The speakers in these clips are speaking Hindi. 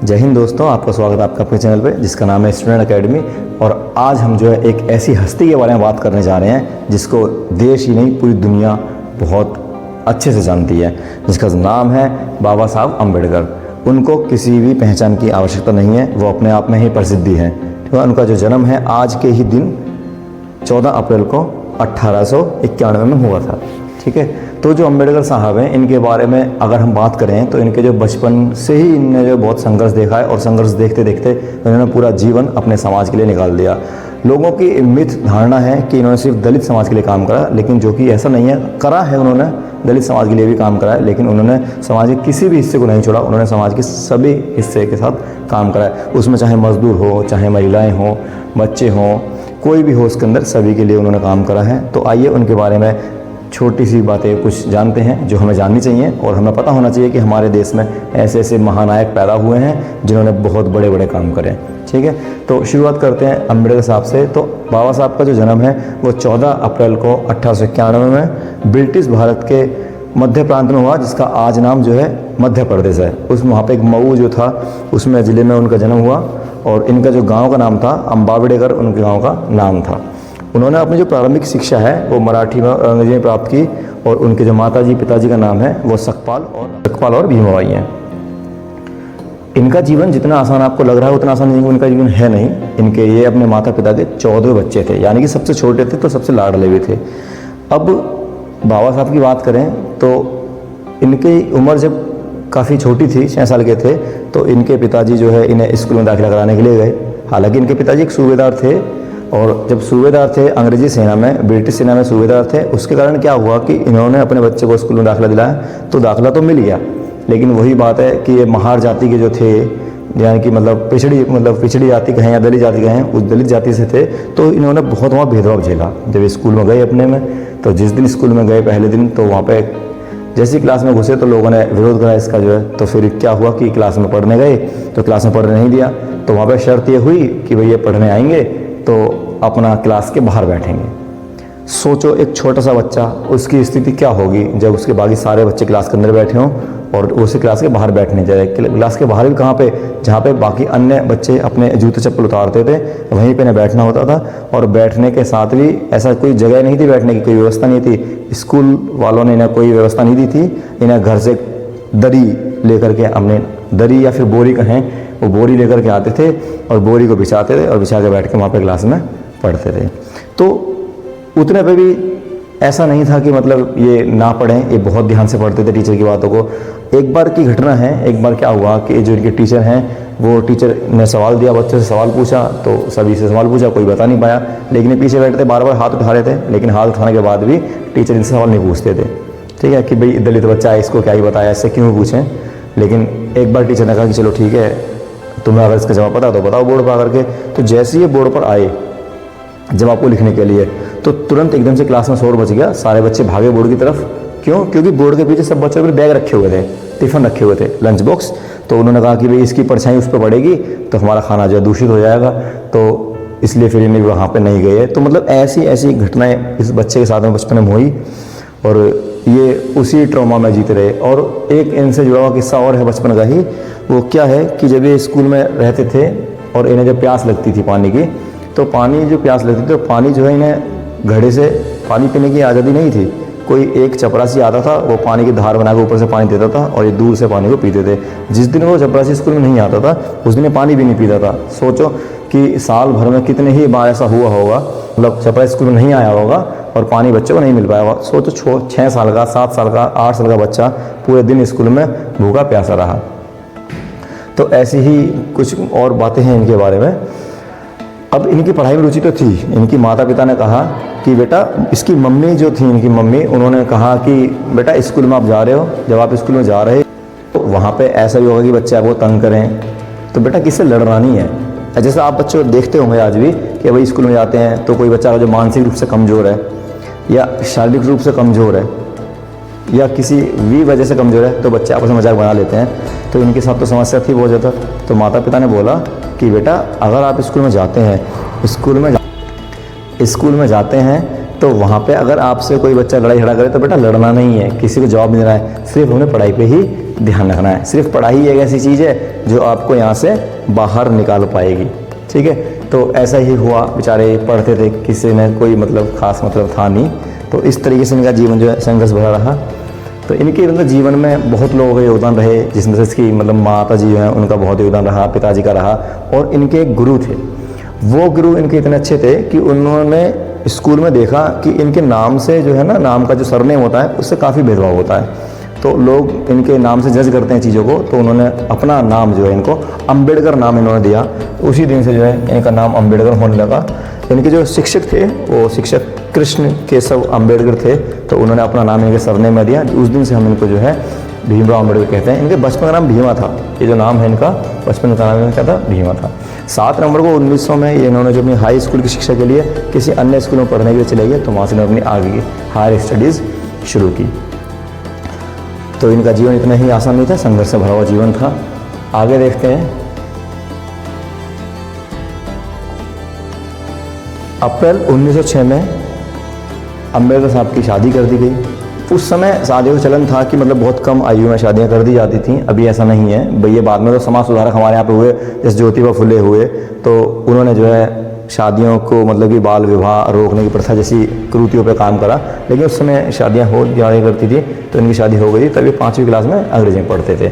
जय हिंद दोस्तों, आपका स्वागत है आपका अपने चैनल पे जिसका नाम है स्टूडेंट एकेडमी। और आज हम जो है एक ऐसी हस्ती के बारे में बात करने जा रहे हैं जिसको देश ही नहीं पूरी दुनिया बहुत अच्छे से जानती है, जिसका नाम है बाबा साहब अम्बेडकर। उनको किसी भी पहचान की आवश्यकता नहीं है, वो अपने आप में ही प्रसिद्धि है। तो उनका जो जन्म है आज के ही दिन 14 अप्रैल को 1891 में हुआ था। ठीक है, तो जो अम्बेडकर साहब हैं इनके बारे में अगर हम बात करें तो इनके जो बचपन से ही इनने जो बहुत संघर्ष देखा है और संघर्ष देखते देखते इन्होंने पूरा जीवन अपने समाज के लिए निकाल दिया। लोगों की मिथ धारणा है कि इन्होंने सिर्फ दलित समाज के लिए काम करा, लेकिन जो कि ऐसा नहीं है। करा है उन्होंने, दलित समाज के लिए भी काम करा है, लेकिन उन्होंने समाज के किसी भी हिस्से को नहीं छोड़ा। उन्होंने समाज के सभी हिस्से के साथ काम करा है, उसमें चाहे मजदूर हो, चाहे महिलाएँ हों, बच्चे हों, कोई भी हो, उसके अंदर सभी के लिए उन्होंने काम करा है। तो आइए उनके बारे में छोटी सी बातें कुछ जानते हैं जो हमें जाननी चाहिए, और हमें पता होना चाहिए कि हमारे देश में ऐसे ऐसे महानायक पैदा हुए हैं जिन्होंने बहुत बड़े बड़े काम करे। ठीक है, तो शुरुआत करते हैं अम्बेडकर साहब से। तो बाबा साहब का जो जन्म है वो 14 अप्रैल को 1891 में ब्रिटिश भारत के मध्य प्रांत में हुआ, जिसका आज नाम जो है मध्य प्रदेश है। उस वहाँ पे एक मऊ जो था उसमें ज़िले में उनका जन्म हुआ, और इनका जो गाँव का नाम था अम्बावडेकर उनके गाँव का नाम था। उन्होंने अपनी जो प्रारंभिक शिक्षा है वो मराठी में और अंग्रेजी में प्राप्त की, और उनके जो माताजी पिताजी का नाम है वो सकपाल और भीमाबाई हैं। इनका जीवन जितना आसान आपको लग रहा है उतना आसान नहीं, उनका जीवन है नहीं। इनके ये अपने माता पिता के 14वें बच्चे थे, यानी कि सबसे छोटे थे तो सबसे लाडले भी थे। अब बाबा साहब की बात करें तो इनकी उम्र जब काफ़ी छोटी थी, 6 साल के थे, तो इनके पिताजी जो है इन्हें स्कूल में दाखिला कराने के लिए गए। हालांकि इनके पिताजी एक सूबेदार थे, और जब सूबेदार थे अंग्रेजी सेना में, ब्रिटिश सेना में सूबेदार थे, उसके कारण क्या हुआ कि इन्होंने अपने बच्चे को स्कूल में दाखिला दिलाया, तो दाखिला तो मिल गया। लेकिन वही बात है कि ये महार जाति के जो थे, यानी कि पिछड़ी जाति कहें या दलित जाति कहें, उस दलित जाति से थे, तो इन्होंने बहुत वहाँ भेदभाव झेला। जब स्कूल में गए अपने में, तो जिस दिन स्कूल में गए पहले दिन, तो वहाँ पे जैसी क्लास में घुसे तो लोगों ने विरोध करा इसका जो है। तो फिर क्या हुआ कि क्लास में पढ़ने गए तो क्लास में पढ़ने नहीं दिया, तो वहाँ पर शर्त ये हुई कि भाई ये पढ़ने आएंगे तो अपना क्लास के बाहर बैठेंगे। सोचो एक छोटा सा बच्चा, उसकी स्थिति क्या होगी जब उसके बाकी सारे बच्चे क्लास के अंदर बैठे हों और उसे क्लास के बाहर बैठने जाए। क्लास के बाहर भी कहाँ पे, जहाँ पे बाकी अन्य बच्चे अपने जूते चप्पल उतारते थे, वहीं पे इन्हें बैठना होता था। और बैठने के साथ भी ऐसा कोई जगह नहीं थी बैठने की, कोई व्यवस्था नहीं थी। स्कूल वालों ने इन्हें कोई व्यवस्था नहीं दी थी। इन्हें घर से दरी लेकर के, हमने दरी या फिर बोरी कहें, वो बोरी लेकर के आते थे और बोरी को बिछाते थे और बिछा के बैठ के वहाँ पे क्लास में पढ़ते थे। तो उतने पे भी ऐसा नहीं था कि मतलब ये ना पढ़ें, ये बहुत ध्यान से पढ़ते थे टीचर की बातों को। एक बार की घटना है, एक बार क्या हुआ कि जो इनके टीचर हैं वो टीचर ने सवाल दिया, बच्चों से सवाल पूछा, तो सभी से सवाल पूछा, कोई बता नहीं पाया। लेकिन ये पीछे बैठे थे, बार बार हाथ उठा रहे थे, लेकिन हाथ उठाने के बाद भी टीचर इनसे सवाल नहीं पूछते थे। ठीक है, कि भाई दलित बच्चा है, इसको क्या ही बताया, इससे क्यों पूछें। लेकिन एक बार टीचर ने कहा कि चलो ठीक है, तुम्हें अगर इसका जवाब पता तो बताओ बोर्ड पर आकर के। तो जैसे ही बोर्ड पर आए जवाब को लिखने के लिए, तो तुरंत एकदम से क्लास में शोर मच गया, सारे बच्चे भागे बोर्ड की तरफ। क्यों? क्योंकि बोर्ड के पीछे सब बच्चों के बैग रखे हुए थे, टिफ़िन रखे हुए थे, लंच बॉक्स। तो उन्होंने कहा कि भाई इसकी परछाई उस पर पड़ेगी तो हमारा खाना जो है दूषित हो जाएगा, तो इसलिए फिर इन्हें वहाँ पर नहीं गए। तो मतलब ऐसी ऐसी घटनाएँ इस बच्चे के साथ में बचपन में हुई, और ये उसी ट्रॉमा में जीते रहे। और एक इनसे जुड़ा हुआ किस्सा और है बचपन का ही। वो क्या है कि जब ये स्कूल में रहते थे और इन्हें जब प्यास लगती थी पानी की, तो पानी जो प्यास लगती थी तो पानी जो है इन्हें घड़े से पानी पीने की आज़ादी नहीं थी। कोई एक चपरासी आता था, वो पानी की धार बना के ऊपर से पानी देता था और ये दूर से पानी को पीते थे। जिस दिन वो चपरासी स्कूल में नहीं आता था उस दिन ये पानी भी नहीं पीता था। सोचो कि साल भर में कितने ही बार ऐसा हुआ होगा, मतलब चपरासी स्कूल में नहीं आया होगा और पानी बच्चों को नहीं मिल पाया होगा। सोचो 6 साल का, 7 साल का, 8 साल का बच्चा पूरे दिन स्कूल में भूखा प्यासा रहा। तो ऐसी ही कुछ और बातें हैं इनके बारे में। अब इनकी पढ़ाई में रुचि तो थी। इनकी माता पिता ने कहा कि बेटा, इसकी मम्मी जो थी, इनकी मम्मी, उन्होंने कहा कि बेटा स्कूल में आप जा रहे हो, जब आप स्कूल में जा रहे हो तो वहाँ पे ऐसा भी होगा कि बच्चे आपको तंग करें, तो बेटा किससे लड़ना नहीं है। जैसे आप बच्चों देखते होंगे आज भी कि भाई स्कूल में जाते हैं तो कोई बच्चा जो मानसिक रूप से कमज़ोर है या शारीरिक रूप से कमज़ोर है या किसी भी वजह से कमज़ोर है, तो बच्चे आपस में मजाक बना लेते हैं। तो इनके साथ तो समस्या थी बहुत ज़्यादा। तो माता पिता ने बोला कि बेटा अगर आप स्कूल में जाते हैं, स्कूल में जाते हैं तो वहाँ पे अगर आपसे कोई बच्चा लड़ाई झगड़ा करे तो बेटा लड़ना नहीं है, किसी को जवाब नहीं देना है, सिर्फ उन्हें पढ़ाई पे ही ध्यान रखना है। सिर्फ पढ़ाई एक ऐसी चीज़ है जो आपको यहाँ से बाहर निकाल पाएगी, ठीक है। तो ऐसा ही हुआ, बेचारे पढ़ते थे, किसी में कोई मतलब खास मतलब था नहीं, तो इस तरीके से इनका जीवन जो है संघर्ष भरा रहा। तो इनके मतलब जीवन में बहुत लोगों का योगदान रहे, जिसमें से इसकी मतलब माता जी हैं उनका बहुत योगदान रहा, पिताजी का रहा, और इनके एक गुरु थे। वो गुरु इनके इतने अच्छे थे कि उन्होंने स्कूल में देखा कि इनके नाम से जो है ना, नाम का जो सरनेम होता है उससे काफ़ी भेदभाव होता है, तो लोग इनके नाम से जज करते हैं चीज़ों को। तो उन्होंने अपना नाम जो है इनको अम्बेडकर नाम इन्होंने दिया। उसी दिन से जो है इनका नाम अम्बेडकर होने लगा। इनके जो शिक्षक थे वो शिक्षक कृष्ण केशव अम्बेडकर थे, तो उन्होंने अपना नाम इनके सरनेम में दिया। उस दिन से हम इनको जो है भीमराव अम्बेडकर कहते हैं। इनके बचपन का नाम भीमा था, ये जो नाम है इनका बचपन का नाम क्या था, भीमा था। 7 नवंबर को 1900 में ये इन्होंने जो अपनी हाई स्कूल की शिक्षा के लिए किसी अन्य स्कूल में पढ़ने के लिए चले गए, तो वहाँ से इन्होंने अपनी आगे की हायर स्टडीज़ शुरू की। तो इनका जीवन इतना ही आसान नहीं था, संघर्ष से भरा हुआ जीवन था। आगे देखते हैं। अप्रैल 1906 में अम्बेडकर साहब की शादी कर दी गई। उस समय शादियों का चलन था कि मतलब बहुत कम आयु में शादियां कर दी जाती थी, अभी ऐसा नहीं है भाई। ये बाद में तो समाज सुधारक हमारे यहाँ पे हुए, जैसे ज्योतिबा फुले हुए, तो उन्होंने जो है शादियों को मतलब कि बाल विवाह रोकने की प्रथा जैसी कृतियों पे काम करा। लेकिन उस समय शादियां हो जाया करती थी, तो इनकी शादी हो गई, तभी 5वीं क्लास में अंग्रेजी में पढ़ते थे।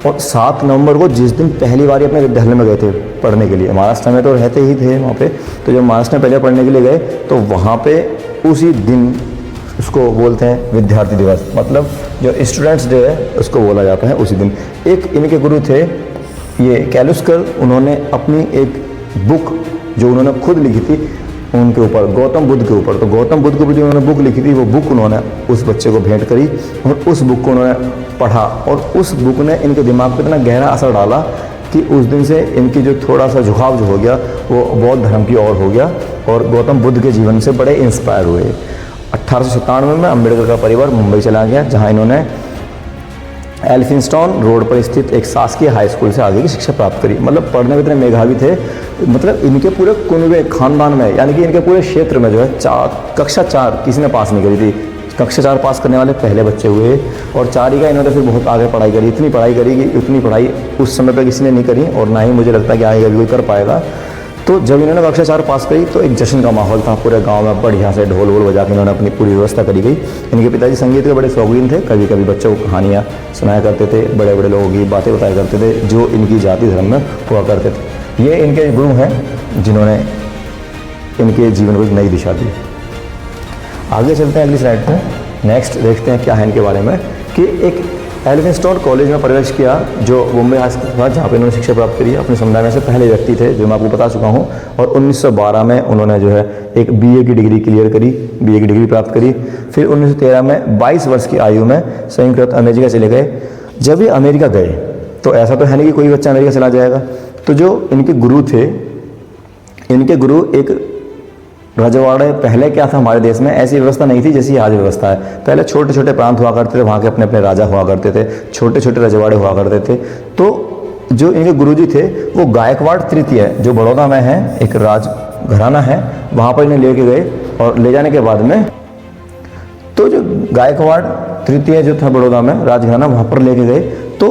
और 7 नवंबर को जिस दिन पहली बार अपने विद्यालय में गए थे पढ़ने के लिए, महाराष्ट्र में तो रहते ही थे वहाँ पे, तो जब महाराष्ट्र में पहले पढ़ने के लिए गए तो वहाँ पे उसी दिन उसको बोलते हैं विद्यार्थी दिवस, मतलब जो स्टूडेंट्स डे है उसको बोला जाता है उसी दिन। एक इनके गुरु थे ये कैलुस्कर, उन्होंने अपनी एक बुक जो उन्होंने खुद लिखी थी उनके ऊपर, गौतम बुद्ध के ऊपर, तो गौतम बुद्ध के ऊपर जो उन्होंने बुक लिखी थी वो बुक उन्होंने उस बच्चे को भेंट करी, और उस बुक को उन्होंने पढ़ा, और उस बुक ने इनके दिमाग पर इतना गहरा असर डाला कि उस दिन से इनकी जो थोड़ा सा झुकाव जो हो गया वो बौद्ध धर्म की ओर हो गया, और गौतम बुद्ध के जीवन से बड़े इंस्पायर हुए। 1897 में अम्बेडकर का परिवार मुंबई चला गया, जहाँ इन्होंने एल्फिंस्टन रोड पर स्थित एक शासकीय हाई स्कूल से आगे की शिक्षा प्राप्त करी। मतलब पढ़ने में इतने मेधावी थे, मतलब इनके पूरे कुनबे खानदान में, यानी कि इनके पूरे क्षेत्र में जो है कक्षा 4 किसी ने पास नहीं करी थी। कक्षा 4 पास करने वाले पहले बच्चे हुए, और 4 ही का इन्होंने फिर बहुत आगे पढ़ाई करी। इतनी पढ़ाई करी कि उतनी पढ़ाई उस समय पर किसी ने नहीं करी, और ना ही मुझे लगता कि आगे कभी कोई कर पाएगा। तो जब इन्होंने कक्षा 4 पास करी तो एक जश्न का माहौल था पूरे गांव में, बढ़िया से ढोल वोल बजा के इन्होंने अपनी पूरी व्यवस्था करी गई। इनके पिताजी संगीत के बड़े शौकीन थे, कभी कभी बच्चों को कहानियाँ सुनाया करते थे, बड़े बड़े लोगों की बातें बताया करते थे जो इनकी जाति धर्म में हुआ करते थे। ये इनके गुरु हैं जिन्होंने इनके जीवन को एक नई दिशा दी। आगे चलते हैं अगली स्लाइड पर। नेक्स्ट देखते हैं क्या है इनके बारे में, कि एक एल्फिंस्टन कॉलेज में प्रवेश किया जो मुंबई हाई स्कूल था, जहाँ पे इन्होंने शिक्षा प्राप्त करी। अपने समुदाय में से पहले व्यक्ति थे जो मैं आपको बता चुका हूँ। और 1912 में उन्होंने जो है एक बीए की डिग्री क्लियर करी, बीए की डिग्री प्राप्त करी। फिर 1913 में 22 वर्ष की आयु में संयुक्त अमेरिका चले गए। जब ये अमेरिका गए तो ऐसा तो है नहीं कि कोई बच्चा अमेरिका चला जाएगा, तो जो इनके गुरु थे, इनके गुरु एक रजवाड़े, पहले क्या था हमारे देश में ऐसी व्यवस्था नहीं थी जैसी आज व्यवस्था है। पहले छोटे छोटे प्रांत हुआ करते थे, वहाँ के अपने अपने राजा हुआ करते थे, छोटे छोटे रजवाड़े हुआ करते थे। तो जो इनके गुरुजी थे वो गायकवाड़ तृतीय, जो बड़ौदा में है, एक राज घराना है, वहाँ पर इन्हें लेके गए। और ले जाने के बाद में तो जो गायकवाड़ तृतीय जो था बड़ौदा में राजघराना, वहाँ पर लेके गए तो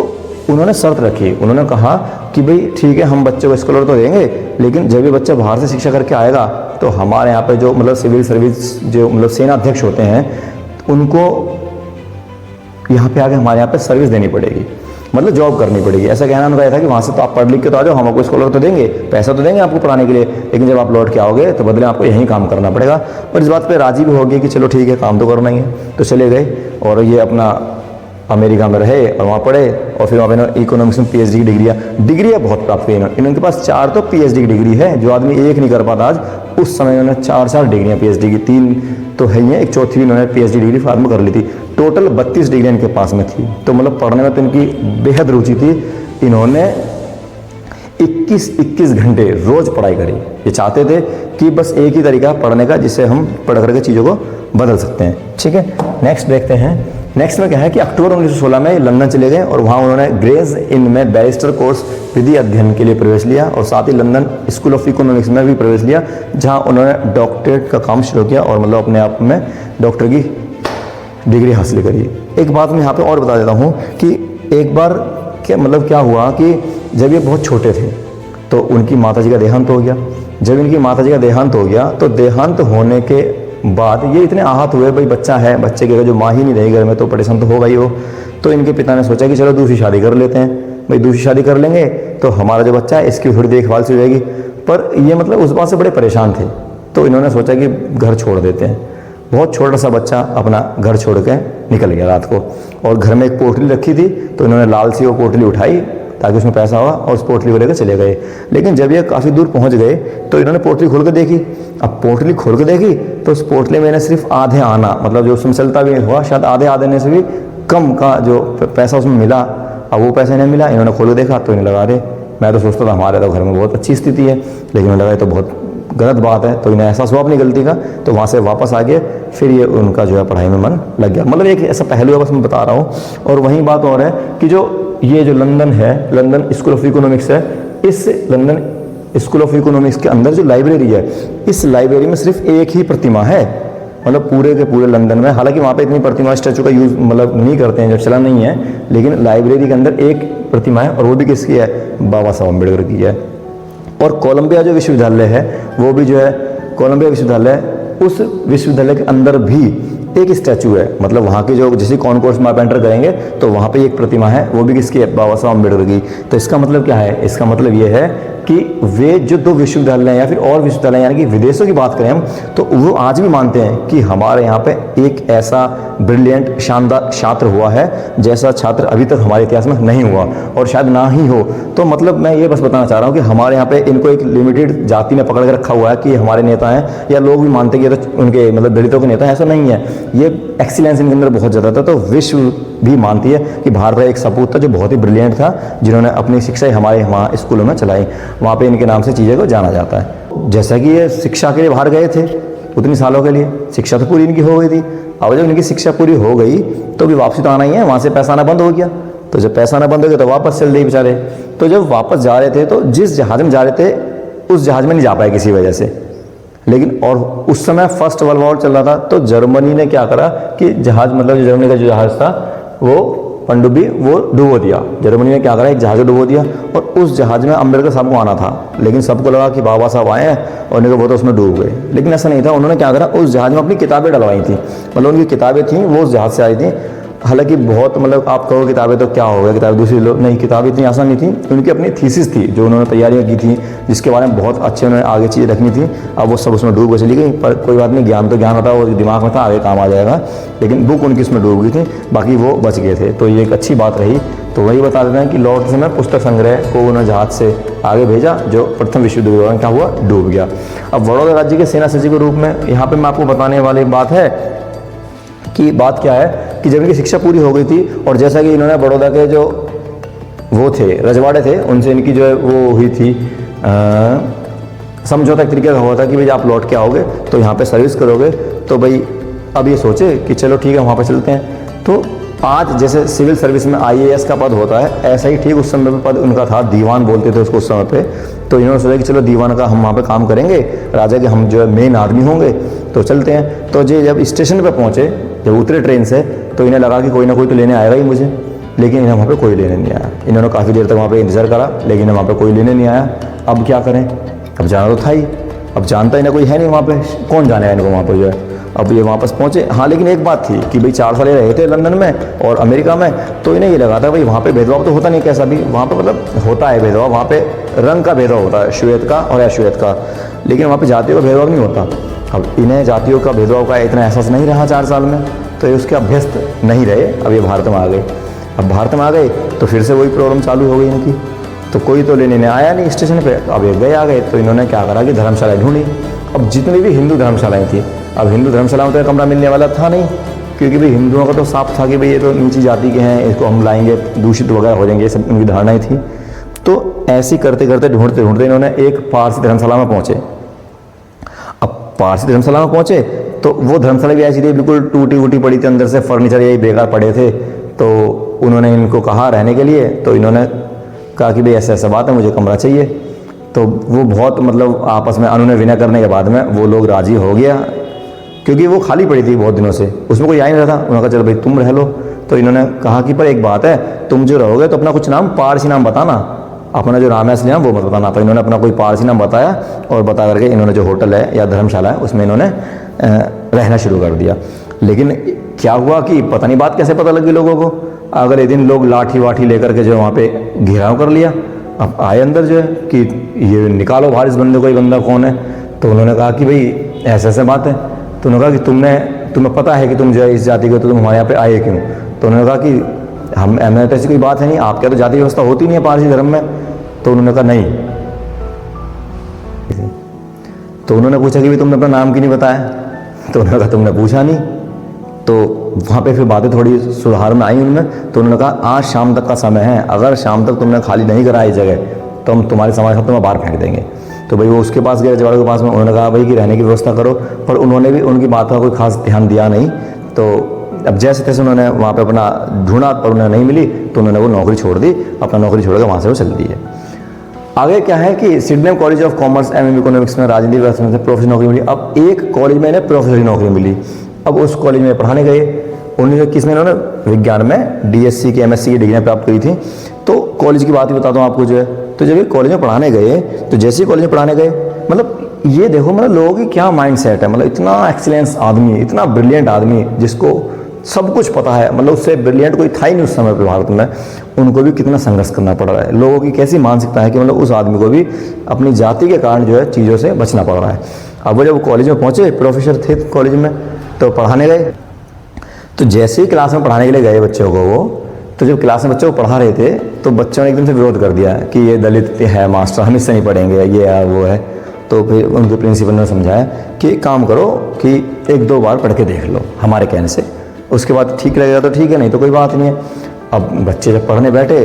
उन्होंने शर्त रखी। उन्होंने कहा कि भाई ठीक है, हम बच्चे को स्कॉलर तो देंगे, लेकिन जब भी बच्चा बाहर से शिक्षा करके आएगा तो हमारे यहाँ पे जो मतलब सिविल सर्विस जो मतलब सेना अध्यक्ष होते हैं उनको यहाँ पे आके हमारे यहाँ पे सर्विस देनी पड़ेगी, मतलब जॉब करनी पड़ेगी। ऐसा कहना उनका था कि वहाँ से तो आप पढ़ लिख के तो आ जाओ, हम आपको स्कॉलर तो देंगे, पैसा तो देंगे आपको पढ़ाने के लिए, लेकिन जब आप लौट के आओगे तो बदले आपको यहीं काम करना पड़ेगा। और इस बात पे राजी भी हो गए कि चलो ठीक है, काम तो करना ही है। तो चले गए और ये अपना अमेरिका में रहे और वहाँ पढ़े, और फिर वहाँ पे इकोनॉमिक्स में पीएचडी की डिग्रियाँ बहुत प्राप्त की इनके पास। 4 तो पीएचडी की डिग्री है, जो आदमी एक नहीं कर पाता आज, उस समय इन्होंने 4 डिग्रियाँ पीएचडी की, 3 तो है ही है, एक चौथी भी इन्होंने पीएचडी डिग्री फार्म में कर ली थी। टोटल 32 डिग्रियाँ इनके पास में थी। तो मतलब पढ़ने में तो इनकी बेहद रुचि थी। इन्होंने 21 घंटे रोज पढ़ाई करी। ये चाहते थे कि बस एक ही तरीका पढ़ने का जिससे हम पढ़ करके चीज़ों को बदल सकते हैं। ठीक है, नेक्स्ट देखते हैं। नेक्स्ट में क्या है कि अक्टूबर 1916 में लंदन चले गए और वहाँ उन्होंने ग्रेज इन में बैरिस्टर कोर्स विधि अध्ययन के लिए प्रवेश लिया, और साथ ही लंदन स्कूल ऑफ इकोनॉमिक्स में भी प्रवेश लिया, जहाँ उन्होंने डॉक्टरेट का काम शुरू किया और मतलब अपने आप में डॉक्टर की डिग्री हासिल करी। एक बात मैं यहाँ पे और बता देता हूँ कि एक बार क्या हुआ कि जब ये बहुत छोटे थे तो उनकी माताजी का देहांत हो गया। जब इनकी माताजी का देहांत हो गया तो देहांत होने के बाद ये इतने आहत हुए, भाई बच्चा है, बच्चे के अगर जो माँ ही नहीं रही घर में तो परेशान तो होगा ही हो। तो इनके पिता ने सोचा कि चलो दूसरी शादी कर लेते हैं, भाई दूसरी शादी कर लेंगे तो हमारा जो बच्चा है इसकी थोड़ी देखभाल से हो जाएगी। पर ये उस बात से बड़े परेशान थे, तो इन्होंने सोचा कि घर छोड़ देते हैं। बहुत छोटा सा बच्चा अपना घर छोड़ के निकल गया रात को, और घर में एक पोटली रखी थी तो इन्होंने लाल सी वो पोटली उठाई ताकि उसमें पैसा होगा, और उस पोटली को लेकर चले गए। लेकिन जब ये काफ़ी दूर पहुंच गए तो इन्होंने पोटली खोल कर देखी। अब पोटली खोल कर देखी तो उस पोटली में सिर्फ आधे आना, जो उसमें चलता भी नहीं हुआ, शायद आधे आने से भी कम का जो पैसा उसमें मिला। अब वो पैसा नहीं मिला। इन्होंने खोल कर देखा तो इन्हें लगा, रहे मैं तो सोचता था हमारे तो घर में बहुत अच्छी स्थिति है, लेकिन उन्हें लगा तो बहुत गलत बात है। तो इन्हें एहसास हुआ अपनी गलती का, तो वहाँ से वापस आ गए। फिर ये उनका जो है पढ़ाई में मन लग गया। एक ऐसा पहलू है, बस मैं बता रहा हूँ। और वहीं बात और है कि ये जो लंदन है, लंदन स्कूल ऑफ इकोनॉमिक्स है, इस लंदन स्कूल ऑफ इकोनॉमिक्स के अंदर जो लाइब्रेरी है, इस लाइब्रेरी में सिर्फ एक ही प्रतिमा है, पूरे के पूरे लंदन में। हालांकि वहाँ पे इतनी प्रतिमा स्टैचू का यूज़ नहीं करते हैं, जो चला नहीं है, लेकिन लाइब्रेरी के अंदर एक प्रतिमा है, और वो भी किसकी है? बाबा साहब अम्बेडकर की है। और कोलंबिया जो विश्वविद्यालय है, वो भी जो है कोलंबिया विश्वविद्यालय, उस विश्वविद्यालय के अंदर भी एक स्टैचू है। वहाँ की जो जैसे कॉन्कोर्स में आप एंटर करेंगे तो वहाँ पे एक प्रतिमा है, वो भी किसकी है? बाबा साहब अम्बेडकर की। तो इसका मतलब क्या है? इसका मतलब ये है कि वे जो दो विश्वविद्यालय हैं या फिर और विश्वविद्यालय, यानी कि विदेशों की बात करें हम, तो वो आज भी मानते हैं कि हमारे यहाँ पे एक ऐसा ब्रिलियंट शानदार छात्र हुआ है जैसा छात्र अभी तक हमारे इतिहास में नहीं हुआ, और शायद ना ही हो। तो मैं ये बस बताना चाह रहा हूँ कि हमारे यहाँ पे इनको एक लिमिटेड जाति ने पकड़ के रखा हुआ है कि हमारे नेता हैं, या लोग भी मानते हैं कि ये तो उनके दलितों के नेता हैं। ऐसा नहीं है, ये एक्सीलेंस इनके अंदर बहुत ज़्यादा था। तो विश्व भी मानती है कि भारत का एक सपूत था जो बहुत ही ब्रिलियंट था, जिन्होंने अपनी शिक्षा हमारे वहाँ स्कूलों में चलाई। वहाँ पे इनके नाम से चीज़ें को जाना जाता है। जैसा कि ये शिक्षा के लिए बाहर गए थे उतनी सालों के लिए, शिक्षा तो पूरी इनकी हो गई थी। अब जब इनकी शिक्षा पूरी हो गई तो भी वापसी तो आना ही है, वहाँ से पैसा आना बंद हो गया। तो जब पैसा आना बंद हो गया तो वापस चल दिए बेचारे। तो जब वापस जा रहे थे तो जिस जहाज़ में जा रहे थे उस जहाज़ में नहीं जा पाए किसी वजह से। लेकिन और उस समय फर्स्ट वर्ल्ड वॉर चल रहा था, तो जर्मनी ने क्या करा कि जहाज़ जो जर्मनी का जो जहाज़ था वो पनडुब्बी वो डुबो दिया। जर्मनी ने क्या करा, एक जहाज़ डुबो दिया, और उस जहाज़ में अम्बेडकर साहब को आना था। लेकिन सबको लगा कि बाबा साहब आए हैं, और वो तो उसमें डूब गए। लेकिन ऐसा नहीं था। उन्होंने क्या करा, उस जहाज़ में अपनी किताबें डलवाई थी, उनकी किताबें थी वो उस जहाज़ से आई थी। हालांकि बहुत आप कहो किताबें तो क्या हो गया, किताबें दूसरी लो, नहीं, किताबें इतनी आसान नहीं थी। उनकी अपनी थीसिस थी जो उन्होंने तैयारियां की थी, जिसके बारे में बहुत अच्छे उन्होंने आगे चीज़ें रखनी थी। अब वो सब उसमें डूब के चली गई, पर कोई बात नहीं, ज्ञान तो ज्ञान होता है, वो दिमाग में था, आगे काम आ जाएगा। लेकिन बुक उनकी उसमें डूब गई थी, बाकी वो बच गए थे। तो ये एक अच्छी बात रही। तो वही बता देते हैं कि लौटते समय पुस्तक संग्रह को उन्होंने जहाज से आगे भेजा, जो प्रथम विश्व युद्ध के दौरान क्या हुआ, डूब गया। अब बड़ौदा राज्य के सेना सचिव के रूप में यहाँ पर मैं आपको बताने वाली बात है कि बात क्या है कि जब इनकी शिक्षा पूरी हो गई थी, और जैसा कि इन्होंने बड़ौदा के जो वो थे रजवाड़े थे, उनसे इनकी जो है वो हुई थी समझौता एक तरीके का हुआ था कि भाई आप लौट के आओगे तो यहाँ पे सर्विस करोगे। तो भाई अब ये सोचे कि चलो ठीक है वहाँ पे चलते हैं। तो आज जैसे सिविल सर्विस में IAS का पद होता है, ऐसा ही ठीक उस समय पे पद उनका था, दीवान बोलते थे उसको उस समय पे। तो इन्होंने सोचा कि चलो दीवान का हम वहाँ पे काम करेंगे, राजा के हम जो है मेन आदमी होंगे, तो चलते हैं। तो जी जब स्टेशन पे पहुँचे, जब उतरे ट्रेन से, तो इन्हें लगा कि कोई ना कोई तो लेने आएगा ही मुझे, लेकिन इन्हें वहाँ पे कोई लेने नहीं आया। इन्होंने काफ़ी देर तक वहाँ पे इंतज़ार करा, लेकिन वहाँ पे कोई लेने नहीं आया। अब क्या करें, अब जाना तो था ही, अब जानता ही ना कोई है नहीं वहाँ पे, कौन जाने इनको वहाँ पर जो है। अब ये वापस पहुँचे। हाँ, लेकिन एक बात थी कि भाई 4 साल रहे थे लंदन में और अमेरिका में, तो इन्हें ये लगा था भाई वहाँ पे भेदभाव तो होता नहीं कैसा भी, वहाँ पे होता है भेदभाव, वहाँ पे रंग का भेदभाव होता है, श्वेत का और अश्वेत का, लेकिन वहाँ पे जातियों का भेदभाव नहीं होता। अब इन्हें जातियों का भेदभाव का इतना एहसास नहीं रहा 4 साल में, तो ये उसके अभ्यस्त नहीं रहे। अब ये भारत में आ गए। अब भारत में आ गए तो फिर से वही प्रॉब्लम चालू हो गई इनकी। तो कोई तो लेने आया नहीं स्टेशन पे। अब ये गए आ गए, तो इन्होंने क्या करा कि धर्मशाला ढूंढी। अब जितनी भी हिंदू धर्मशालाएँ थी, अब हिंदू धर्मशाला में तो कमरा मिलने वाला था नहीं, क्योंकि भाई हिंदुओं का तो साफ था कि भाई ये तो नीची जाति के हैं, इसको हम लाएंगे, दूषित वगैरह हो जाएंगे, सब उनकी धारणाएँ थी। तो ऐसी करते करते ढूंढते ढूंढते इन्होंने एक पारसी धर्मशाला में पहुँचे। अब पारसी धर्मशाला में पहुँचे तो वो धर्मशाला भी ऐसी थी, बिल्कुल टूटी वूटी पड़ी थी, अंदर से फर्नीचर यही बेकार पड़े थे। तो उन्होंने इनको कहा रहने के लिए, तो इन्होंने कहा कि भाई ऐसा ऐसा बात है, मुझे कमरा चाहिए। तो वो बहुत आपस में अनुनय विनय करने के बाद में वो लोग राजी हो गया, क्योंकि वो खाली पड़ी थी बहुत दिनों से, उसमें कोई आ ही नहीं रहा था। उन्होंने कहा चलो भाई तुम रह लो। तो इन्होंने कहा कि पर एक बात है, तुम जो रहोगे तो अपना कुछ नाम पारसी नाम बताना, अपना जो नाम है असली नाम वो मत बताना। तो इन्होंने अपना कोई पारसी नाम बताया और बता करके इन्होंने जो होटल है या धर्मशाला है उसमें इन्होंने रहना शुरू कर दिया। लेकिन क्या हुआ कि पता नहीं बात कैसे पता लगी लोगों को, अगले दिन लोग लाठी वाठी लेकर के जो वहाँ पे घेराव कर लिया। अब आए अंदर जो है कि ये निकालो बाहर इस बंदे को, ये बंदा कौन है। तो उन्होंने कहा कि भाई ऐसे ऐसे बात है। तो उन्होंने कहा कि तुम्हें पता है कि तुम जो है इस जाति के, तो तुम हमारे यहाँ पे आए क्यों। तो उन्होंने कहा कि हमें तो ऐसी कोई बात है नहीं, आपके तो जाति व्यवस्था होती नहीं है पारसी धर्म में। तो उन्होंने कहा नहीं। तो उन्होंने पूछा कि भाई तुमने अपना नाम क्यों नहीं बताया। तो उन्होंने कहा तुमने पूछा नहीं। तो वहाँ पे फिर बातें थोड़ी सुधार में आई उनमें। तो उन्होंने कहा आज शाम तक का समय है, अगर शाम तक तुमने खाली नहीं करा इस जगह तो हम तुम्हारे समाज से तुम्हें बाहर फेंक देंगे। तो भाई वो उसके पास गए, रजवाड़े के पास में, उन्होंने कहा भाई कि रहने की व्यवस्था करो, पर उन्होंने भी उनकी बात का कोई खास ध्यान दिया नहीं। तो अब जैसे तैसे उन्होंने वहाँ पे अपना ढूंढा पर उन्हें नहीं मिली, तो उन्होंने वो नौकरी छोड़ दी, अपना नौकरी छोड़ के वहाँ से वो चल दी है। आगे क्या है कि Sydney college of commerce MA economics में राजनीति व्यवस्था से प्रोफेसर नौकरी मिली। अब एक कॉलेज में इन्हें प्रोफेसर की नौकरी मिली। अब उस कॉलेज में पढ़ाने गए। 1921 में इन्होंने विज्ञान में डीएससी की एमएससी की डिग्रियाँ प्राप्त करी थी। तो कॉलेज की बात ही बताता हूँ आपको जो है। तो जब ये कॉलेज में पढ़ाने गए, तो जैसे ही कॉलेज में पढ़ाने गए, मतलब ये देखो मतलब लोगों की क्या माइंड सेट है, मतलब इतना एक्सीलेंस आदमी, इतना ब्रिलियंट आदमी जिसको सब कुछ पता है, मतलब उससे ब्रिलियंट कोई था ही नहीं उस समय पे भारत में, उनको भी कितना संघर्ष करना पड़ रहा है। लोगों की कैसी मानसिकता है कि मतलब उस आदमी को भी अपनी जाति के कारण जो है चीज़ों से बचना पड़ रहा है। अब वो जब कॉलेज में पहुँचे, प्रोफेसर थे कॉलेज में, तो पढ़ाने गए। तो जैसे ही क्लास में पढ़ाने के लिए गए बच्चों को वो, तो जब क्लास में बच्चों को पढ़ा रहे थे तो बच्चों ने एकदम से विरोध कर दिया कि ये दलित है मास्टर, हम इससे नहीं पढ़ेंगे, ये है वो है। तो फिर उनके प्रिंसिपल ने समझाया कि एक काम करो कि 1-2 बार पढ़ के देख लो हमारे कहने से, उसके बाद ठीक लगेगा तो ठीक है, नहीं तो कोई बात नहीं है। अब बच्चे जब पढ़ने बैठे,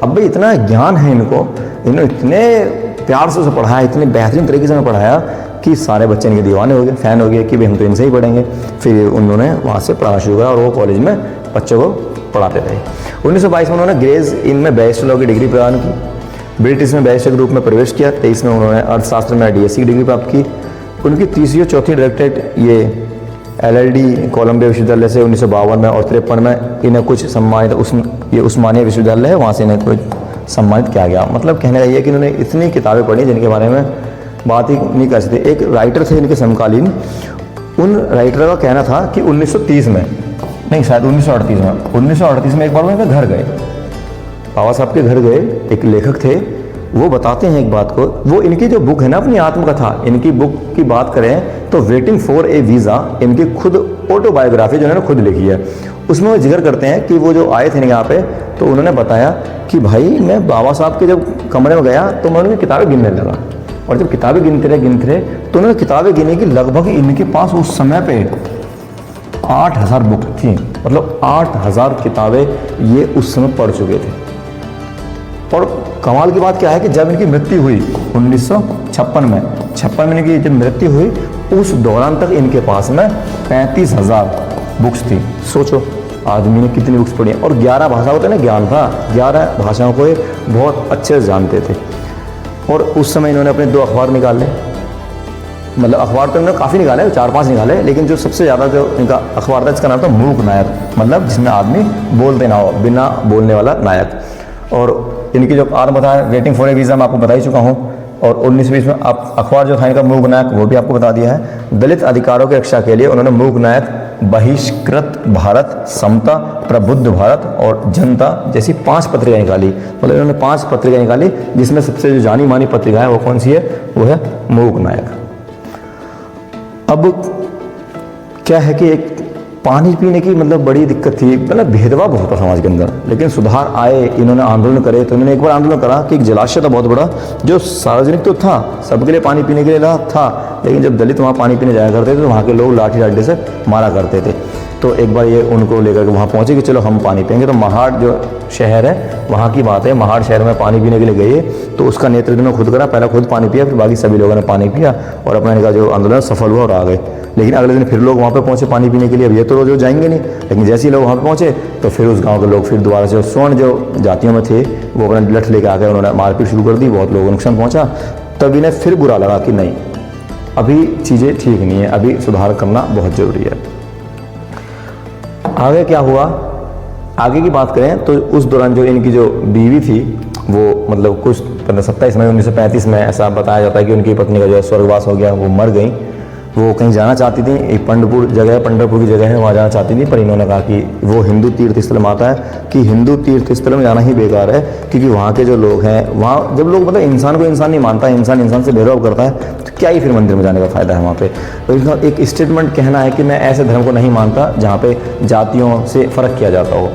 अब भाई इतना ज्ञान है इनको, इन्होंने इतने प्यार से उसे पढ़ाया, इतने बेहतरीन तरीके से पढ़ाया कि सारे बच्चे इनके दीवाने हो गए, फ़ैन हो गए कि भाई हम तो इनसे ही पढ़ेंगे। फिर उन्होंने वहाँ से पढ़ाना शुरू किया और वो कॉलेज में बच्चों को पढ़ाते रहे। 1922 में उन्होंने ग्रेज इन में बैरिस्टर लॉ की डिग्री प्रदान की। ब्रिटिश में बैरिस्टर के रूप में प्रवेश किया। 23 में उन्होंने अर्थशास्त्र में डीएससी की डिग्री प्राप्त की। उनकी तीसरी और चौथी डायरेक्टरेट ये एलएलडी कोलंबिया विश्वविद्यालय से 1952 में और 53 में इन्हें कुछ सम्मानित, ये उस्मानिया विश्वविद्यालय है, वहाँ से इन्हें कुछ सम्मानित किया गया। मतलब कहने का ये कि इन्होंने इतनी किताबें पढ़ी जिनके बारे में बात ही नहीं कर सकते। एक राइटर थे इनके समकालीन, उन राइटर का कहना था कि 1930 में, नहीं शायद 1938 में एक बार वो इनके घर गए, बाबा साहब के घर गए, एक लेखक थे, वो बताते हैं एक बात को। वो इनकी जो बुक है ना अपनी आत्मकथा, इनकी बुक की बात करें तो वेटिंग फॉर ए वीज़ा इनकी खुद ऑटोबायोग्राफी जो इन्होंने खुद लिखी है, उसमें वो जिक्र करते हैं कि वो जो आए थे यहाँ पे तो उन्होंने बताया कि भाई मैं बाबा साहब के जब कमरे में गया तो मैं उनकी किताबें गिनने लगा, और जब किताबें गिनते रहे तो उन्होंने किताबें गिनी कि लगभग इनके पास उस समय पे 8000 बुक थी। मतलब 8000 किताबें ये उस समय पढ़ चुके थे। और कमाल की बात क्या है कि जब इनकी मृत्यु हुई 1956 में, 56 में इनकी जब मृत्यु हुई उस दौरान तक इनके पास में 35,000 बुक्स थी। सोचो आदमी ने कितनी बुक्स पढ़ी, और 11 भाषाओं का ना ज्ञान था, 11 भाषाओं को ये बहुत अच्छे से जानते थे। और उस समय इन्होंने अपने 2 अखबार निकाले, मतलब अखबार तो इन्होंने काफ़ी निकाले, 4-5 निकाले, लेकिन जो सबसे ज़्यादा जो इनका अखबार था इसका नाम था मूक नायक, मतलब जिसमें आदमी बोलते ना हो, बिना बोलने वाला नायक। और इनकी जो आत्मकथा है वेटिंग फॉर ए वीज़ा मैं आपको बता ही चुका हूँ। और 1920 में आप अखबार जो था इनका मूक नायक वो भी आपको बता दिया है। दलित अधिकारों की रक्षा के लिए उन्होंने मूक नायक, बहिष्कृत भारत, समता, प्रबुद्ध भारत और जनता जैसी 5 पत्रिका निकाली। मतलब इन्होंने 5 पत्रिका निकाली, जिसमें सबसे जो जानी मानी पत्रिका है वो कौन सी है, वो है मूक नायक। अब क्या है कि एक पानी पीने की मतलब बड़ी दिक्कत थी, मतलब भेदभाव बहुत था समाज के अंदर, लेकिन सुधार आए, इन्होंने आंदोलन करे। तो इन्होंने एक बार आंदोलन करा कि एक जलाशय था बहुत बड़ा जो सार्वजनिक तो था, सबके लिए पानी पीने के लिए था, लेकिन जब दलित वहाँ पानी पीने जाया करते थे तो वहाँ के लोग लाठी डंडे से मारा करते थे। तो एक बार ये उनको लेकर के वहाँ पहुँचे कि चलो हम पानी पियेंगे। तो महाड़ जो शहर है वहाँ की बात है, महाड़ शहर में पानी पीने के लिए गए, तो उसका नेतृत्व ने खुद करा, पहले खुद पानी पिया, फिर बाकी सभी लोगों ने पानी पिया और अपना इनका जो आंदोलन सफल हुआ और आ गए। लेकिन अगले दिन फिर लोग वहाँ पे पहुँचे पानी पीने के लिए। अब ये तो रोज रोज जाएंगे नहीं, लेकिन जैसे ही लोग वहाँ पे पहुँचे तो फिर उस गांव के लोग फिर दोबारा से स्वर्ण जो जातियों में थे वो अपना लठ लेके आ गए, उन्होंने मारपीट शुरू कर दी, बहुत लोगों को नुकसान पहुँचा। तब इन्हें फिर बुरा लगा कि नहीं, अभी चीज़ें ठीक नहीं है, अभी सुधार करना बहुत ज़रूरी है। आगे क्या हुआ आगे की बात करें तो उस दौरान जो इनकी जो बीवी थी वो मतलब कुछ 27 मई 1935 में ऐसा बताया जाता है कि उनकी पत्नी का जो है स्वर्गवास हो गया, वो मर गई। वो कहीं जाना चाहती थी, एक पंढरपुर जगह है, पंढरपुर की जगह है, वहाँ जाना चाहती थी, पर इन्होंने कहा कि वो हिंदू तीर्थ स्थल में आता है कि हिंदू तीर्थ स्थल में जाना ही बेकार है, क्योंकि वहाँ के जो लोग हैं, वहाँ जब लोग मतलब इंसान को इंसान नहीं मानता है, इंसान इंसान से भेदभाव करता है, तो क्या ही फिर मंदिर में जाने का फ़ायदा है वहाँ पे। तो इनका एक स्टेटमेंट कहना है कि मैं ऐसे धर्म को नहीं मानता जहाँ पे जातियों से फ़र्क किया जाता हो।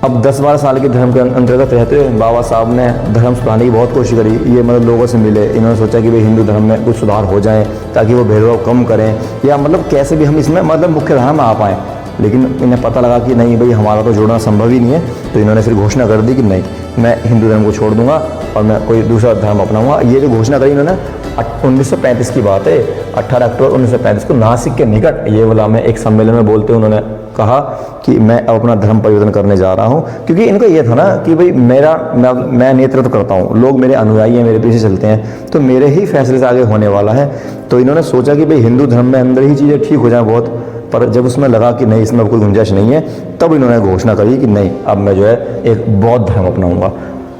अब 10-12 साल के धर्म के अंतर्गत रहते हुए बाबा साहब ने धर्म सुधारने की बहुत कोशिश करी। ये मतलब लोगों से मिले, इन्होंने सोचा कि भाई हिंदू धर्म में कुछ सुधार हो जाए ताकि वो भेदभाव कम करें, या मतलब कैसे भी हम इसमें मतलब मुख्य धारा में आ पाएँ। लेकिन इन्हें पता लगा कि नहीं भाई, हमारा तो जोड़ना संभव ही नहीं है। तो इन्होंने फिर घोषणा कर दी कि नहीं, मैं हिंदू धर्म को छोड़ दूंगा और मैं कोई दूसरा धर्म अपनाऊंगा। ये जो घोषणा करी इन्होंने 1935 की बात है, 18 अक्टूबर 1935 को नासिक के निकट ये वाला में एक सम्मेलन में बोलते उन्होंने कहा कि मैं अपना धर्म परिवर्तन करने जा रहा हूँ। क्योंकि इनको ये था ना कि भाई मैं नेतृत्व करता हूँ, लोग मेरे अनुयायी हैं, मेरे पीछे चलते हैं, तो मेरे ही फैसले से आगे होने वाला है। तो इन्होंने सोचा कि भाई हिंदू धर्म में अंदर ही चीज़ें ठीक हो जाए बहुत, पर जब उसमें लगा कि नहीं, इसमें कोई गुंजाइश नहीं है, तब इन्होंने घोषणा करी कि नहीं, अब मैं जो है एक बौद्ध धर्म अपनाऊंगा।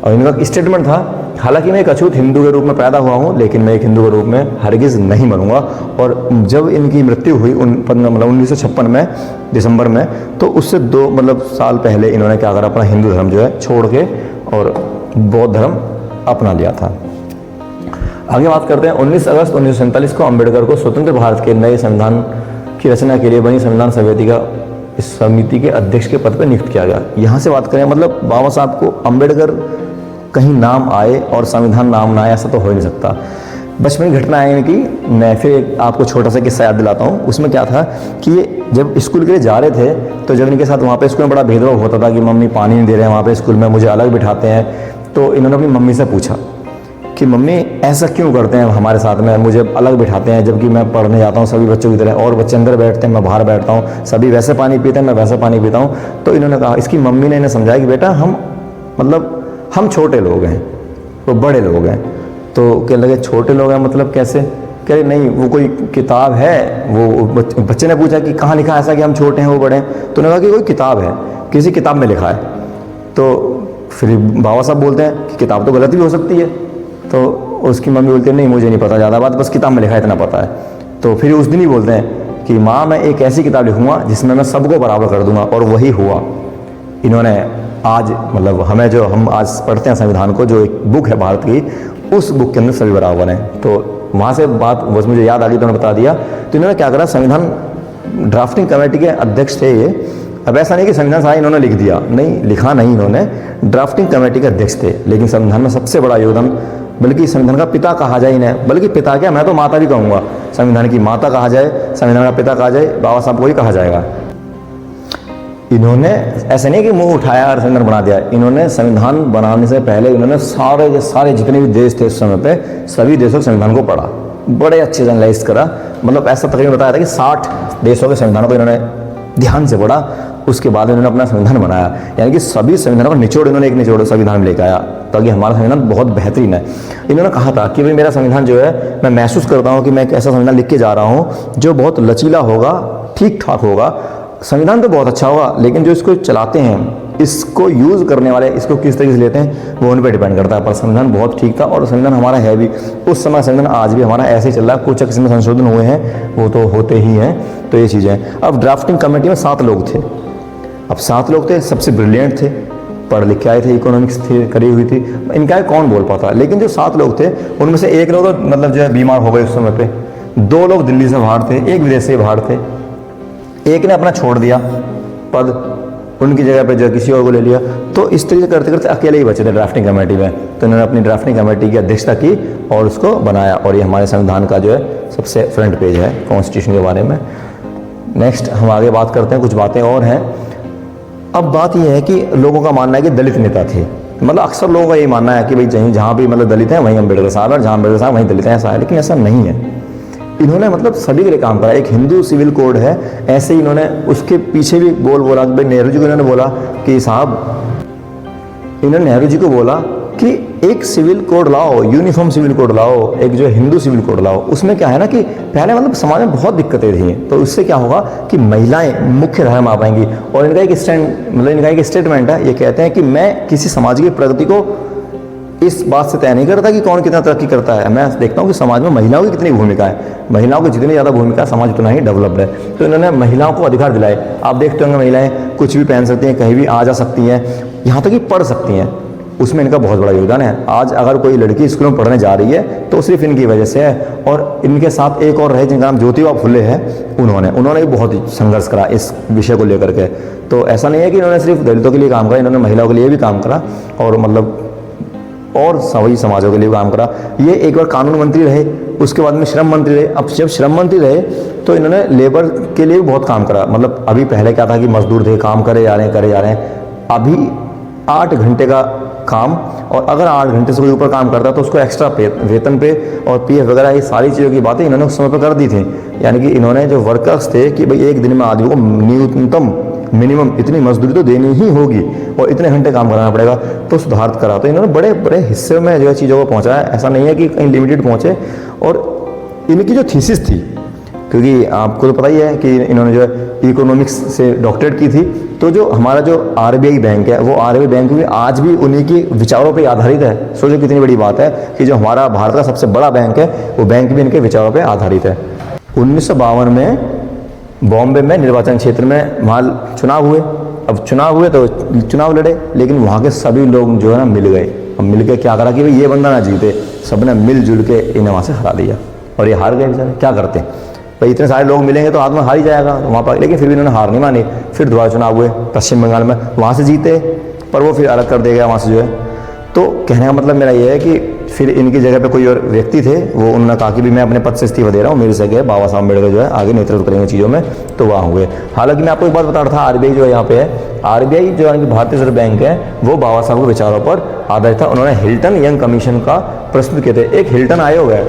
और इनका स्टेटमेंट था, हालांकि मैं एक अछूत हिंदू के रूप में पैदा हुआ हूँ, लेकिन मैं एक हिंदू के रूप में हरगिज़ नहीं मरूंगा। और जब इनकी मृत्यु हुई 1956 में दिसंबर में, तो उससे 2 साल पहले इन्होंने क्या करा, अपना हिंदू धर्म जो है छोड़ के और बौद्ध धर्म अपना लिया था। आगे बात करते हैं 19 अगस्त 1947 को अम्बेडकर को स्वतंत्र भारत के नए संविधान की रचना के लिए बनी संविधान समिति के अध्यक्ष के पद पर नियुक्त किया गया। यहाँ से बात करें, मतलब बाबा साहब को अम्बेडकर कहीं नाम आए और संविधान नाम ना आए, ऐसा तो हो ही नहीं सकता। बचपन की घटना है इनकी, मैं फिर आपको छोटा सा किस्सा याद दिलाता हूँ। उसमें क्या था कि ये जब स्कूल के लिए जा रहे थे, तो जब इनके साथ वहाँ पे स्कूल में बड़ा भेदभाव होता था कि मम्मी पानी नहीं दे रहे हैं वहाँ पे स्कूल में, मुझे अलग बिठाते हैं। तो इन्होंने अपनी मम्मी से पूछा कि मम्मी ऐसा क्यों करते हैं हमारे साथ में, मुझे अलग बिठाते हैं, जबकि मैं पढ़ने जाता हूँ सभी बच्चों की तरह, और बच्चे अंदर बैठते हैं, मैं बाहर बैठता हूँ, सभी वैसे पानी पीते हैं, मैं वैसा पानी पीता हूँ। तो इन्होंने कहा, इसकी मम्मी ने इन्हें समझाया कि बेटा हम छोटे लोग हैं, वो बड़े लोग हैं। तो क्या लगे छोटे लोग हैं मतलब कैसे, कह रहे नहीं, वो कोई किताब है, वो बच्चे ने पूछा कि कहाँ लिखा है ऐसा कि हम छोटे हैं वो बड़े हैं। तो उन्होंने कहा कि कोई किताब है, किसी किताब में लिखा है। तो फिर बाबा साहब बोलते हैं कि किताब तो गलत भी हो सकती है। तो उसकी मम्मी बोलती है नहीं, मुझे नहीं पता ज़्यादा बात, बस किताब में लिखा है इतना पता है। तो फिर उस दिन ही बोलते हैं कि माँ, मैं एक ऐसी किताब लिखूंगा जिसमें मैं सबको बराबर कर दूंगा, और वही हुआ। इन्होंने आज मतलब हम आज पढ़ते हैं संविधान को, जो एक बुक है भारत की, उस बुक के अंदर सभी बराबर हैं। तो वहाँ से बात बस मुझे याद आ गई तो उन्होंने बता दिया। तो इन्होंने क्या करा, संविधान ड्राफ्टिंग कमेटी के अध्यक्ष थे ये। अब ऐसा नहीं कि संविधान सारा इन्होंने लिख दिया, नहीं, लिखा नहीं इन्होंने, ड्राफ्टिंग कमेटी के अध्यक्ष थे। लेकिन संविधान में सबसे बड़ा योगदान, बल्कि संविधान का पिता कहा जाए इन्हें, बल्कि पिता क्या, मैं तो माता भी कहूँगा, संविधान की माता कहा जाए, संविधान का पिता कहा जाए, बाबा साहब को ही कहा जाएगा। इन्होंने ऐसे नहीं कि मुंह उठाया और संविधान बना दिया, इन्होंने संविधान बनाने से पहले इन्होंने सारे के सारे जितने भी देश थे उस समय पे, सभी देशों के संविधान को पढ़ा, बड़े अच्छे से एनालाइज करा। मतलब ऐसा तकरीबन बताया था कि 60 देशों के संविधानों को इन्होंने ध्यान से पढ़ा, उसके बाद इन्होंने अपना संविधान बनाया। यानी कि सभी संविधानों का निचोड़ इन्होंने एक निचोड़ संविधान में लेकर आया, ताकि हमारा संविधान बहुत बेहतरीन है। इन्होंने कहा था कि भाई मेरा संविधान जो है, मैं महसूस करता हूँ कि मैं एक ऐसा संविधान लिख के जा रहा हूँ जो बहुत लचीला होगा, ठीक ठाक होगा। संविधान तो बहुत अच्छा होगा, लेकिन जो इसको चलाते हैं, इसको यूज़ करने वाले इसको किस तरीके से लेते हैं, वो उन पर डिपेंड करता है। पर संविधान बहुत ठीक था, और संविधान हमारा है भी उस समय, संविधान आज भी हमारा ऐसे ही चल रहा है। कुछ इसमें संशोधन हुए हैं, वो तो होते ही हैं। तो ये चीज़ें। अब ड्राफ्टिंग कमेटी में 7 लोग थे। अब 7 लोग थे, सबसे ब्रिलियंट थे, पढ़ लिख के आए थे, इकोनॉमिक्स थी करी हुई थी, इनका कौन बोल पाता। लेकिन जो 7 लोग थे, उनमें से एक लोग मतलब जो है बीमार हो गए उस समय पे, 2 लोग दिल्ली से बाहर थे, एक विदेश से बाहर थे, एक ने अपना छोड़ दिया पद, उनकी जगह पे जो किसी और को ले लिया। तो इस तरीके से करते करते अकेले ही बचे थे ड्राफ्टिंग कमेटी में। तो इन्होंने अपनी ड्राफ्टिंग कमेटी की अध्यक्षता की और उसको बनाया, और ये हमारे संविधान का जो है सबसे फ्रंट पेज है कॉन्स्टिट्यूशन के बारे में। नेक्स्ट हम आगे बात करते हैं, कुछ बातें और हैं। अब बात यह है कि लोगों का मानना है कि दलित नेता थे, मतलब अक्सर लोगों का यही मानना है कि भाई जहाँ भी मतलब दलित हैं वहीं अम्बेडकर साहब, और जहाँ अम्बेडकर साहब वहीं दलित हैं, ऐसा है। लेकिन ऐसा नहीं है। इन्होंने मतलब सभी के लिए काम करा। एक हिंदू सिविल कोड है, ऐसे ही इन्होंने उसके पीछे भी बोला। भाई नेहरू जी को इन्होंने बोला कि साहब, इन्होंने नेहरू जी को बोला कि एक सिविल कोड लाओ, यूनिफॉर्म सिविल कोड लाओ, एक जो हिंदू सिविल कोड लाओ। उसमें क्या है ना कि पहले मतलब समाज में बहुत दिक्कतें थी, तो उससे क्या होगा कि महिलाएं मुख्य धारा में आ पाएंगी। और इनका एक स्टैंड मतलब इनका एक स्टेटमेंट है, ये कहते हैं कि मैं किसी समाज की प्रगति को इस बात से तय नहीं करता कि कौन कितना तरक्की करता है, मैं देखता हूँ कि समाज में महिलाओं की कितनी भूमिका है, महिलाओं की जितनी ज़्यादा भूमिका समाज उतना ही डेवलप्ड है। तो इन्होंने महिलाओं को अधिकार दिलाए। आप देखते होंगे महिलाएं कुछ भी पहन सकती हैं, कहीं भी आ जा सकती हैं, यहाँ तक कि पढ़ सकती हैं, उसमें इनका बहुत बड़ा योगदान है। आज अगर कोई लड़की स्कूल में पढ़ने जा रही है तो सिर्फ इनकी वजह से है। और इनके साथ एक और रहे जिनका नाम ज्योतिबा फुले है, उन्होंने भी बहुत संघर्ष करा इस विषय को लेकर के। तो ऐसा नहीं है कि इन्होंने सिर्फ दलितों के लिए काम करा, इन्होंने महिलाओं के लिए भी काम करा और मतलब और सभी समाजों के लिए काम करा। ये एक बार कानून मंत्री रहे, उसके बाद में श्रम मंत्री रहे। अब जब श्रम मंत्री रहे तो इन्होंने लेबर के लिए भी बहुत काम करा। मतलब अभी पहले क्या था कि मजदूर थे, काम करे जा रहे हैं। अभी 8 घंटे का काम, और अगर 8 घंटे से कोई ऊपर काम करता है तो उसको एक्स्ट्रा वेतन पे और पीएफ वगैरह ये सारी चीज़ों की बातें इन्होंने उस समय पर कर दी थी। यानी कि इन्होंने जो वर्कर्स थे कि भाई एक दिन में आदमी को न्यूनतम मिनिमम इतनी मजदूरी तो देनी ही होगी और इतने घंटे काम कराना पड़ेगा, तो सुधार करा। तो इन्होंने बड़े बड़े हिस्से में जो है चीज़ों को पहुँचाया। ऐसा नहीं है कि कहीं लिमिटेड पहुँचे। और इनकी जो थीसिस थी, क्योंकि आपको तो पता ही है कि इन्होंने जो है इकोनॉमिक्स से डॉक्टरेट की थी, तो जो हमारा जो आरबीआई बैंक है वो आरबीआई बैंक भी आज भी उन्हीं के विचारों पे आधारित है। सोचो कितनी बड़ी बात है कि जो हमारा भारत का सबसे बड़ा बैंक है वो बैंक भी इनके विचारों पे आधारित है। 1952 में बॉम्बे में निर्वाचन क्षेत्र में वहाँ चुनाव हुए। अब चुनाव हुए तो चुनाव लड़े, लेकिन वहाँ के सभी लोग जो है ना मिल गए। अब मिल के क्या करा कि भाई ये बंदा ना जीते, सबने मिलजुल के इन्हें वहाँ से हरा दिया और ये हार गए बेचारे। क्या करते भाई, इतने सारे लोग मिलेंगे तो आदमी हार ही जाएगा वहाँ पर। लेकिन फिर भी इन्होंने हार नहीं मानी। फिर दोबारा चुनाव हुए पश्चिम बंगाल में, वहाँ से जीते, पर वो फिर अलग कर दिया गया वहाँ से जो है। तो कहने का मतलब मेरा ये है कि फिर इनकी जगह पे कोई और व्यक्ति थे, वो उन्होंने कहा कि भी मैं अपने पद से इस्तीफा दे रहा हूँ, मेरी जगह बाबा साहब अम्बेडकर जो है आगे नेतृत्व करेंगे चीज़ों में, तो वहाँ हुए। हालांकि मैं आपको एक बात बता रहा था, आरबीआई जो है यहाँ पे है, आरबीआई जो है भारतीय रिजर्व बैंक है, वो बाबा साहब के विचारों पर आधारित था। उन्होंने हिल्टन यंग कमीशन का प्रस्तुत किए थे। एक हिल्टन आयोग है,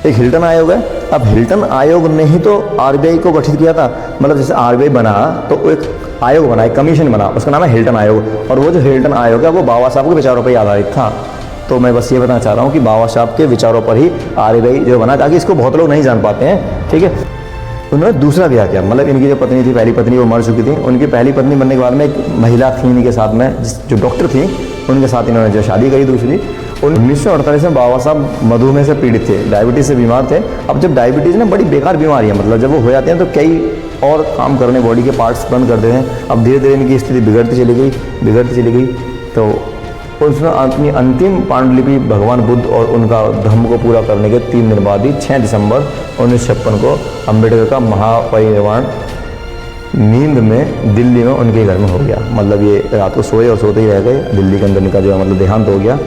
एक हिल्टन आयोग है। अब हिल्टन आयोग ने ही तो आरबीआई को गठित किया था। मतलब जैसे आरबीआई बना तो एक आयोग बना, एक कमीशन बना, उसका नाम है हिल्टन आयोग। और वो जो हिल्टन आयोग है वो बाबा साहब के विचारों पर ही आधारित था। तो मैं बस ये बताना चाह रहा हूँ कि बाबा साहब के विचारों पर ही आरबीआई जो बना, ताकि इसको बहुत लोग नहीं जान पाते हैं, ठीक है। उन्होंने दूसरा क्या किया, मतलब इनकी जो पत्नी थी, पहली पत्नी, वो मर चुकी थी। उनकी पहली पत्नी मरने के बाद में एक महिला थी इनके साथ में, जो डॉक्टर थी, उनके साथ इन्होंने जो शादी करी दूसरी। 1948 में बाबा साहब मधुमेह से पीड़ित थे, डायबिटीज़ से बीमार थे। अब जब डायबिटीज़ ना बड़ी बेकार बीमारी है, मतलब जब वो हो जाते हैं तो कई और काम करने बॉडी के पार्ट्स बंद कर देते हैं। अब धीरे धीरे इनकी स्थिति बिगड़ती चली गई। तो उसने अपनी अंतिम पांडुलिपि भगवान बुद्ध और उनका धर्म को पूरा करने के 3 दिन बाद ही 6 दिसंबर 1956 को अम्बेडकर का महापरिनिर्वाण नींद में दिल्ली में उनके घर में हो गया। मतलब ये रात को सोए और सोते ही रह गए, दिल्ली के अंदर इनका जो मतलब देहांत हो गया।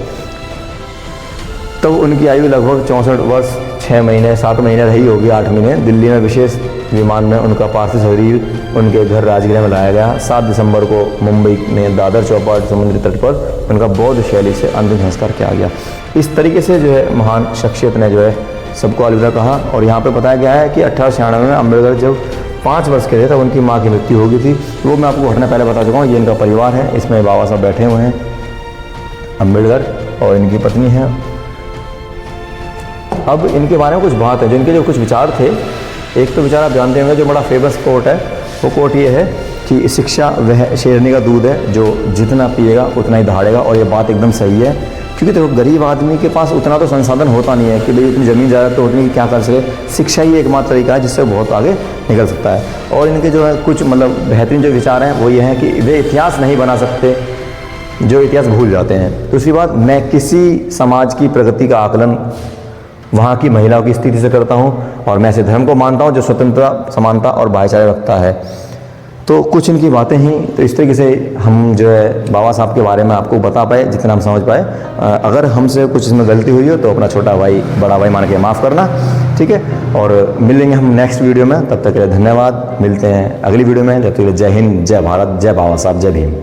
तब उनकी आयु लगभग 64 वर्ष 6 महीने 7 महीने रही होगी, 8 महीने। दिल्ली में विशेष विमान में उनका पार्थिव शरीर उनके घर राजगृह में लाया गया। 7 दिसंबर को मुंबई में दादर चौपाट समुद्री तट पर उनका बौद्ध शैली से अंतिम संस्कार किया गया। इस तरीके से जो है महान शख्सियत ने जो है सबको अलविदा कहा। और यहाँ पे बताया गया है कि 1896 में अम्बेडकर जब 5 वर्ष के थे तब उनकी माँ की मृत्यु हो गई थी। वो मैं आपको घटना पहले बता चुका हूँ। ये इनका परिवार है, इसमें बाबा साहब बैठे हुए हैं, अम्बेडकर और इनकी पत्नी है। अब इनके बारे में कुछ बात है, जो इनके जो कुछ विचार थे। एक तो विचार आप जानते होंगे, जो बड़ा फेमस कोट है, वो कोट ये है कि शिक्षा वह शेरनी का दूध है, जो जितना पिएगा उतना ही दहाड़ेगा। और ये बात एकदम सही है, क्योंकि देखो गरीब आदमी के पास उतना तो संसाधन होता नहीं है कि भाई इतनी ज़मीन ज़्यादा तो उतनी क्या कर सके। शिक्षा ही एकमात्र तरीका है जिससे बहुत आगे निकल सकता है। और इनके जो है कुछ मतलब बेहतरीन जो विचार हैं वो ये हैं कि वे इतिहास नहीं बना सकते जो इतिहास भूल जाते हैं। दूसरी बात, मैं किसी समाज की प्रगति का आकलन वहाँ की महिलाओं की स्थिति से करता हूँ, और मैं ऐसे धर्म को मानता हूँ जो स्वतंत्रता, समानता और भाईचारा रखता है। तो कुछ इनकी बातें ही, तो इस तरीके से हम जो है बाबा साहब के बारे में आपको बता पाए जितना हम समझ पाए। अगर हमसे कुछ इसमें गलती हुई हो तो अपना छोटा भाई बड़ा भाई मान के माफ़ करना, ठीक है। और मिलेंगे हम नेक्स्ट वीडियो में, तब तक के लिए धन्यवाद। मिलते हैं अगली वीडियो में, जब तक के लिए जय हिंद, जय भारत, जय बाबा साहब, जय भीम।